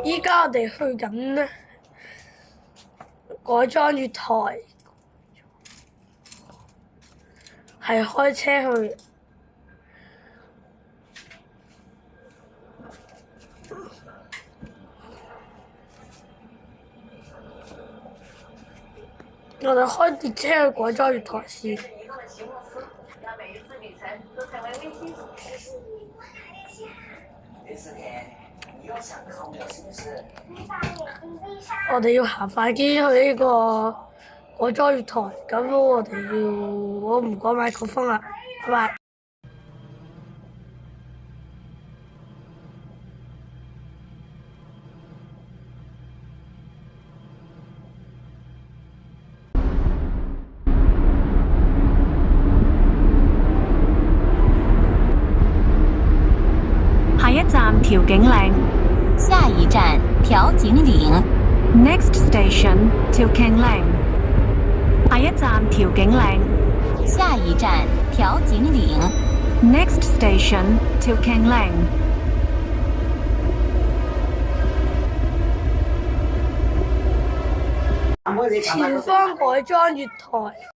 依家我哋去緊咧改裝月台，係開車去。我哋開列車去改裝月台先。我哋要行快啲去呢個改裝月台，咁我唔講麥克風啦，拜拜。下一站調景嶺。下一站調景嶺。Next station 調景嶺。下一站調景嶺。下一站調景嶺。Next station 調景嶺。前方改裝月台。